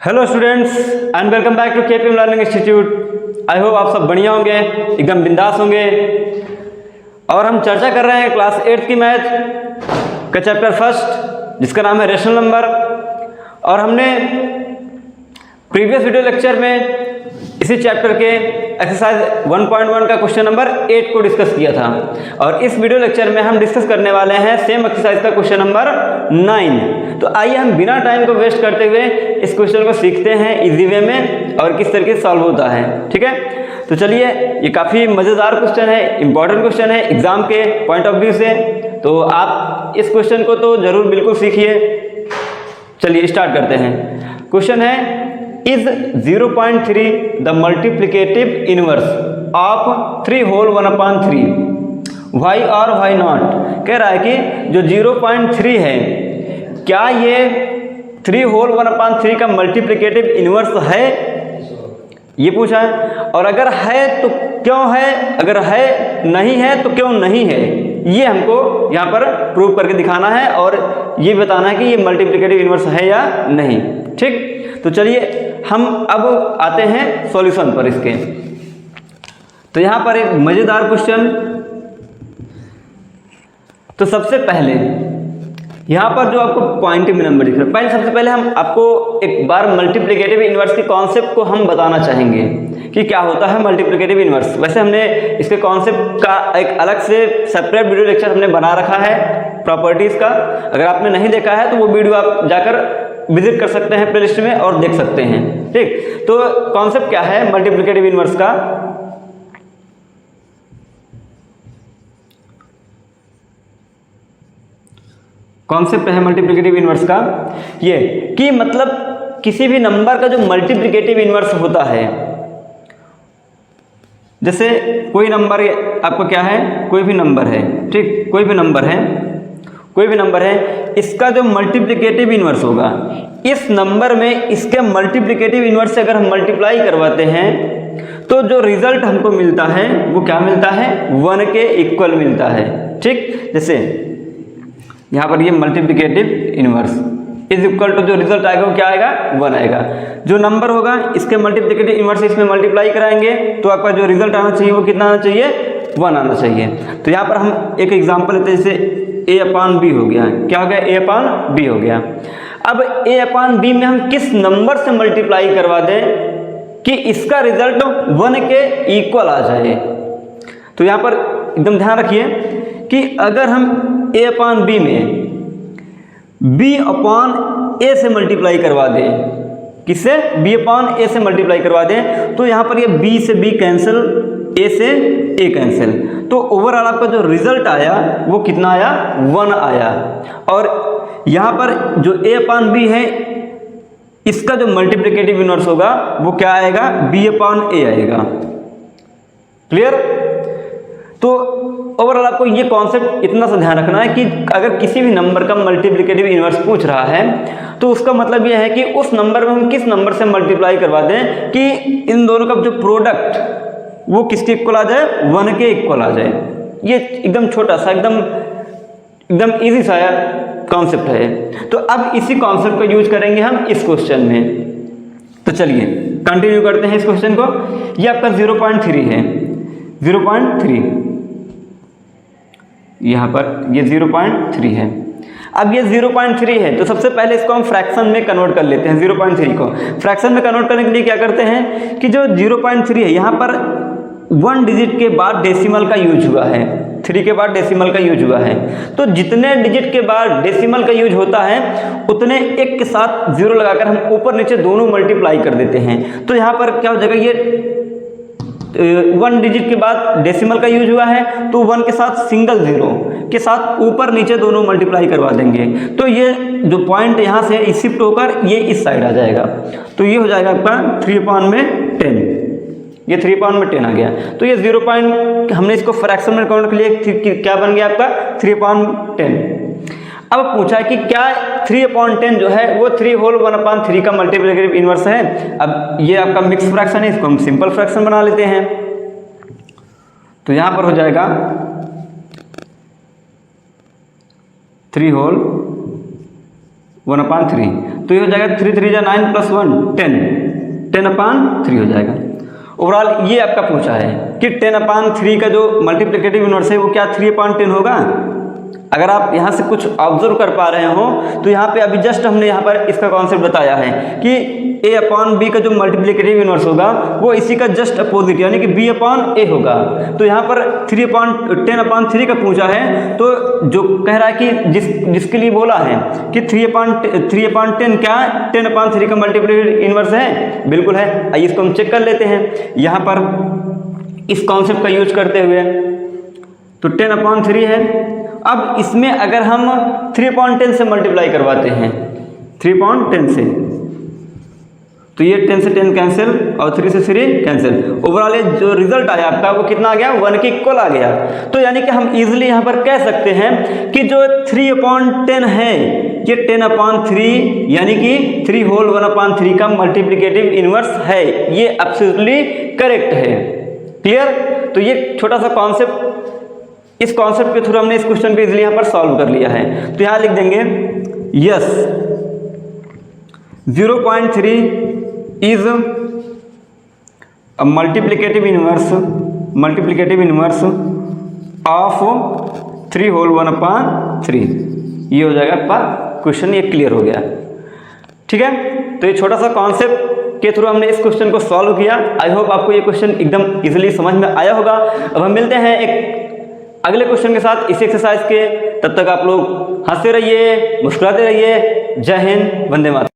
Hello students and welcome back to KPM learning institute. I hope आप सब बढ़िया होंगे, एकदम बिंदास होंगे। और हम चर्चा कर रहे हैं क्लास 8 की मैथ का चैप्टर फर्स्ट, जिसका नाम है रेशनल नंबर। और हमने प्रीवियस वीडियो लेक्चर में इसी चैप्टर के एक्सरसाइज 1.1 का क्वेश्चन नंबर 8 को डिस्कस किया था। और इस वीडियो लेक्चर में हम डिस्कस करने वाले हैं सेम एक्सरसाइज का क्वेश्चन नंबर 9। तो आइए हम बिना टाइम को वेस्ट करते हुए इस क्वेश्चन को सीखते हैं इजी वे में और किस तरीके से सॉल्व होता है। ठीक है, तो चलिए, ये काफ़ी मज़ेदार क्वेश्चन है, इंपॉर्टेंट क्वेश्चन है एग्जाम के पॉइंट ऑफ व्यू से। तो आप इस क्वेश्चन को तो जरूर बिल्कुल सीखिए। चलिए स्टार्ट करते हैं। क्वेश्चन है, is 0.3 the multiplicative inverse of 3 whole 1/3 why और वाई नॉट। कह रहा है कि जो 0.3 है, क्या ये 3 होल 1/3 का मल्टीप्लिकेटिव इनवर्स है, ये पूछा है। और अगर है तो क्यों है, अगर है नहीं है तो क्यों नहीं है, ये हमको यहाँ पर प्रूव करके दिखाना है और ये बताना है कि ये मल्टीप्लिकेटिव इनवर्स है या नहीं। ठीक, तो चलिए हम अब आते हैं सॉल्यूशन पर इसके। तो यहाँ पर एक मजेदार क्वेश्चन। तो सबसे पहले यहाँ पर जो आपको पॉइंटिव नंबर दिख रहा है, सबसे पहले हम आपको एक बार मल्टीप्लिकेटिव इनवर्स के कॉन्सेप्ट को हम बताना चाहेंगे कि क्या होता है मल्टीप्लिकेटिव इनवर्स। वैसे हमने इसके कॉन्सेप्ट का एक अलग से सेपरेट वीडियो लेक्चर हमने बना रखा है प्रॉपर्टीज का। अगर आपने नहीं देखा है तो वो वीडियो आप जाकर विजिट कर सकते हैं प्लेलिस्ट में और देख सकते हैं। ठीक, तो कॉन्सेप्ट क्या है मल्टीप्लिकेटिव इनवर्स का। कॉन्सेप्ट है मल्टीप्लिकेटिव इनवर्स का ये कि मतलब किसी भी नंबर का जो मल्टीप्लिकेटिव इनवर्स होता है, जैसे कोई नंबर आपको क्या है, कोई भी नंबर है, ठीक, कोई भी नंबर है, इसका जो मल्टीप्लिकेटिव इनवर्स होगा, इस नंबर में इसके मल्टीप्लिकेटिव इनवर्स से अगर हम मल्टीप्लाई करवाते हैं तो जो रिजल्ट हमको मिलता है वो क्या मिलता है, 1 के इक्वल मिलता है। ठीक, जैसे यहाँ पर ये multiplicative inverse is equal to जो रिजल्ट आएगा वो क्या आएगा, 1 आएगा। जो नंबर होगा इसके मल्टीप्लिकेटिव इनवर्स इसमें मल्टीप्लाई कराएंगे तो आपका जो रिजल्ट आना चाहिए वो कितना आना चाहिए, 1 आना चाहिए। तो यहाँ पर हम एक एग्जांपल लेते हैं, जैसे a/b हो गया। क्या हो गया, a/b हो गया। अब a/b में हम किस नंबर से मल्टीप्लाई करवा दें कि इसका रिजल्ट 1 के इक्वल आ जाए। तो यहाँ पर एकदम ध्यान रखिए कि अगर हम a/b में b/a से मल्टीप्लाई करवा दें, किससे, b/a से मल्टीप्लाई करवा दें, तो यहाँ पर ये b से b कैंसिल, a से a कैंसिल, तो ओवरऑल आपका जो रिजल्ट आया वो कितना आया, 1 आया। और यहाँ पर जो a/b है इसका जो मल्टीप्लिकेटिव इनवर्स होगा वो क्या आएगा, b/a आएगा। क्लियर। तो ओवरऑल आपको ये कॉन्सेप्ट इतना सा ध्यान रखना है कि अगर किसी भी नंबर का मल्टीप्लिकेटिव इनवर्स पूछ रहा है तो उसका मतलब ये है कि उस नंबर में हम किस नंबर से मल्टीप्लाई करवा दें कि इन दोनों का जो प्रोडक्ट वो किसके इक्वल आ जाए, 1 के इक्वल आ जाए। ये एकदम छोटा सा एकदम इजी सा कॉन्सेप्ट है। तो अब इसी कॉन्सेप्ट को यूज करेंगे हम इस क्वेश्चन में। तो चलिए कंटिन्यू करते हैं इस क्वेश्चन को। ये आपका 0.3 है, 0.3 यहाँ पर ये 0.3 है। अब ये 0.3 है तो सबसे पहले इसको हम फ्रैक्शन में कन्वर्ट कर लेते हैं। 0.3 को फ्रैक्शन में कन्वर्ट करने के लिए क्या करते हैं कि जो 0.3 है यहाँ पर 1 डिजिट के बाद डेसिमल का यूज हुआ है, 3 के बाद डेसिमल का यूज हुआ है। तो जितने डिजिट के बाद डेसिमल का यूज होता है उतने एक के साथ 0 लगाकर हम ऊपर नीचे दोनों मल्टीप्लाई कर देते हैं। तो यहाँ पर क्या हो जाएगा, ये 1 डिजिट के बाद डेसिमल का यूज हुआ है तो 1 के साथ सिंगल 0 के साथ ऊपर नीचे दोनों मल्टीप्लाई करवा देंगे। तो ये जो पॉइंट यहाँ से शिफ्ट होकर ये इस साइड आ जाएगा। तो ये हो जाएगा आपका 3/10, ये 3/10 आ गया। तो ये 0. हमने इसको फ्रैक्शन में काउंट के लिए क्या बन गया आपका, 3/10। अब पूछा है कि क्या 3/10 जो है वो 3 होल 1/3 का मल्टीप्लिकेटिव इनवर्स है। अब ये आपका मिक्स फ्रैक्शन है, इसको हम सिंपल फ्रैक्शन बना लेते हैं। तो यहाँ पर हो जाएगा 3 होल 1/3, तो ये हो जाएगा 3 3 जा 9 + 1 10, 10/3 हो जाएगा। ओवरऑल ये आपका पूछा है कि 10/3 का जो मल्टीप्लिकेटिव इनवर्स है वो क्या 3/10 होगा। अगर आप यहाँ से कुछ ऑब्जर्व कर पा रहे हो तो यहाँ पे अभी जस्ट हमने यहाँ पर इसका कॉन्सेप्ट बताया है कि a/b का जो मल्टीप्लिकेटिव इनवर्स होगा वो इसी का जस्ट अपोजिट यानी कि b/a होगा। तो यहाँ पर 10/3 का पूछा है, तो जो कह रहा है कि जिसके लिए बोला है कि 3/10 क्या 10/3 का मल्टीप्लिकेटिव इनवर्स है, बिल्कुल है। आइए इसको हम चेक कर लेते हैं यहाँ पर इस कॉन्सेप्ट का यूज करते हुए। तो 10/3 है। अब इसमें अगर हम 3/10 से मल्टीप्लाई करवाते हैं, 3/10 से, तो ये 10 से 10 कैंसिल और 3 से 3 कैंसिल। ओवरऑल ये जो रिजल्ट आया आपका वो कितना आ गया, 1 के इक्वल आ गया। तो यानी कि हम इजीली यहाँ पर कह सकते हैं कि जो 3/10 है ये 10/3 यानी कि 3 होल 1/3 का मल्टीप्लिकेटिव इनवर्स है। ये एब्सोल्युटली करेक्ट है। क्लियर। तो ये छोटा सा कॉन्सेप्ट, इस कॉन्सेप्ट के थ्रू हमने इस क्वेश्चन को इजीली यहाँ पर सॉल्व कर लिया है। तो यहाँ लिख देंगे yes 0.3 is a multiplicative inverse of 3 whole 1/3। ये हो जाएगा आपका क्वेश्चन, ये क्लियर हो गया। ठीक है। तो ये छोटा सा कॉन्सेप्ट के थ्रू हमने इस क्वेश्चन को सॉल्व किया। आई होप आपको ये क्वेश्चन एकदम इजीली समझ में आया होगा। अब हम मिलते हैं एक अगले क्वेश्चन के साथ इस एक्सरसाइज के। तब तक आप लोग हंसते रहिए, मुस्कुराते रहिए। जय हिंद, वंदे मातरम।